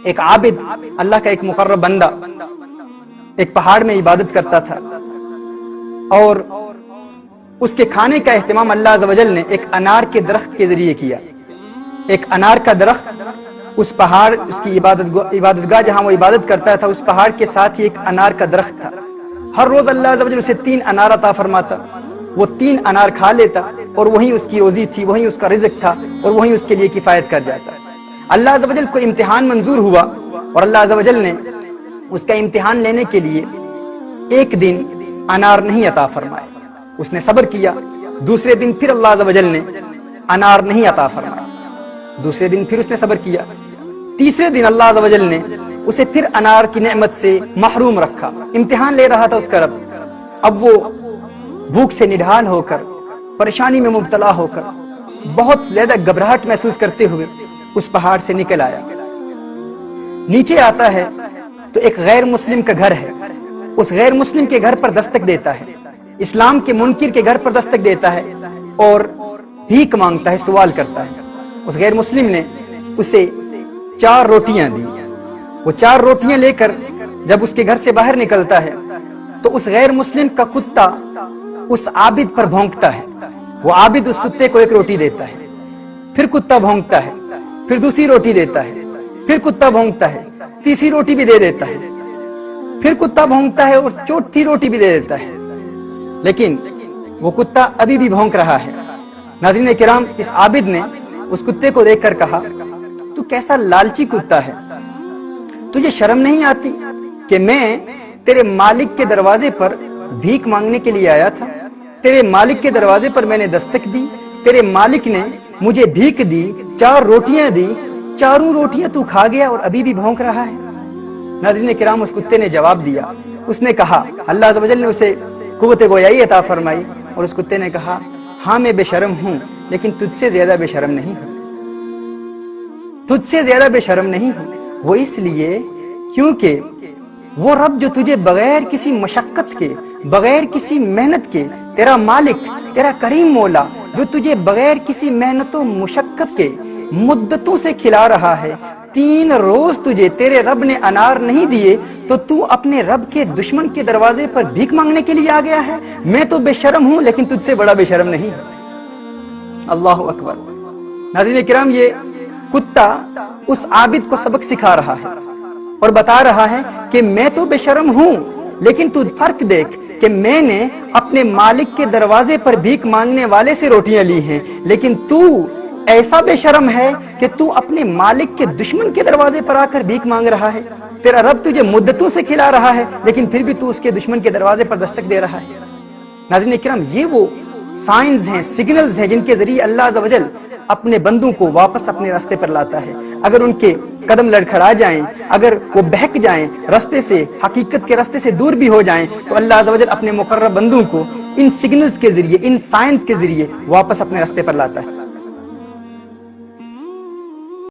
ایک عابد، اللہ کا ایک مقرب بندہ ایک پہاڑ میں عبادت کرتا تھا، اور اس کے کھانے کا اہتمام اللہ عز و جل نے ایک انار کے درخت کے ذریعے کیا۔ ایک انار کا درخت اس پہاڑ، اس کی عبادت گاہ جہاں وہ عبادت کرتا تھا، اس پہاڑ کے ساتھ ہی ایک انار کا درخت تھا۔ ہر روز اللہ عز و جل اسے 3 انار عطا فرماتا، وہ 3 انار کھا لیتا، اور وہی اس کی روزی تھی، وہی اس کا رزق تھا، اور وہی اس کے لیے کفایت کر جاتا۔ اللہ عز و جل کو امتحان منظور ہوا، اور اللہ عز و جل نے اس کا امتحان لینے کے لیے ایک دن انار نہیں عطا فرمائے۔ اس نے صبر کیا، دوسرے دن پھر اللہ عز و جل نے انار نہیں عطا فرمائے، دوسرے دن پھر اس نے صبر کیا، تیسرے دن اللہ عز و جل نے اسے پھر انار کی نعمت سے محروم رکھا۔ امتحان لے رہا تھا اس کا رب۔ اب وہ بھوک سے نڈھال ہو کر، پریشانی میں مبتلا ہو کر، بہت زیادہ گھبراہٹ محسوس کرتے ہوئے اس پہاڑ سے نکل آیا۔ نیچے آتا ہے تو ایک غیر مسلم کا گھر ہے، اس غیر مسلم کے گھر پر دستک دیتا ہے، اسلام کے منکر کے گھر پر دستک دیتا ہے، اور بھیک مانگتا ہے، سوال کرتا ہے۔ اس غیر مسلم نے اسے 4 روٹیاں دی۔ وہ 4 روٹیاں لے کر جب اس کے گھر سے باہر نکلتا ہے تو اس غیر مسلم کا کتا اس عابد پر بھونکتا ہے۔ وہ عابد اس کتے کو 1 روٹی دیتا ہے، پھر کتا بھونکتا ہے، پھر دوسری روٹی دیتا ہے، پھر کتا بھونکتا ہے، تیسری روٹی بھی دے دیتا ہے، پھر کتا بھونکتا ہے اور چوتھی روٹی بھی دے دیتا ہے، لیکن وہ کتا ابھی بھی بھونک رہا ہے۔ ناظرین کرام، اس عابد نے اس کتے کو دیکھ کر کہا، تو کیسا لالچی کتا ہے، تجھے شرم نہیں آتی کہ میں تیرے مالک کے دروازے پر بھیک مانگنے کے لیے آیا تھا، تیرے مالک کے دروازے پر میں نے دستک دی، تیرے مالک نے مجھے بھیک دی، 4 روٹیاں دی، چاروں روٹیاں تو کھا گیا اور ابھی بھی بھونک رہا ہے۔ ناظرین کرام، اس کتے نے جواب دیا، اس نے کہا، اللہ عز و جل نے اسے قوت گویائی عطا فرمائی، اور اس کتے نے کہا، ہاں میں بے شرم ہوں، لیکن تجھ سے زیادہ بے شرم نہیں ہوں، تجھ سے زیادہ بے شرم نہیں ہوں۔ وہ اس لیے کیونکہ وہ رب جو تجھے بغیر کسی مشقت کے، بغیر کسی محنت کے، تیرا مالک، تیرا کریم مولا جو تجھے بغیر کسی محنت و مشقت کے مدتوں سے کھلا رہا ہے، 3 روز تجھے تیرے رب نے انار نہیں دیے تو تو اپنے رب کے دشمن کے دروازے پر بھیک مانگنے کے لیے آ گیا ہے۔ میں تو بے شرم ہوں، لیکن تجھ سے بڑا بے شرم نہیں ہوں۔ اللہ اکبر۔ ناظرین کرام، یہ کتا اس عابد کو سبق سکھا رہا ہے اور بتا رہا ہے کہ میں تو بے شرم ہوں، لیکن تو فرق دیکھ کہ میں نے اپنے مالک کے دروازے پر بھیک مانگنے والے سے روٹیاں لی ہیں، لیکن تو ایسا بے شرم ہے کہ تو اپنے مالک کے دشمن کے دروازے پر آ کر بھیک مانگ رہا ہے۔ تیرا رب تجھے مدتوں سے کھلا رہا ہے، لیکن پھر بھی تو اس کے دشمن کے دروازے پر دستک دے رہا ہے۔ ناظرین کرام، یہ وہ سائنز ہیں، سگنلز ہیں، جن کے ذریعے اللہ عز و جل اپنے بندوں کو واپس اپنے راستے پر لاتا ہے۔ اگر ان کے قدم لڑکھڑا جائیں، اگر وہ بہک جائیں راستے سے، حقیقت کے راستے سے دور بھی ہو جائیں، تو اللہ عز و جل اپنے مقرب بندوں کو ان سگنلز کے ذریعے، ان سائنز کے ذریعے واپس اپنے راستے پر لاتا ہے۔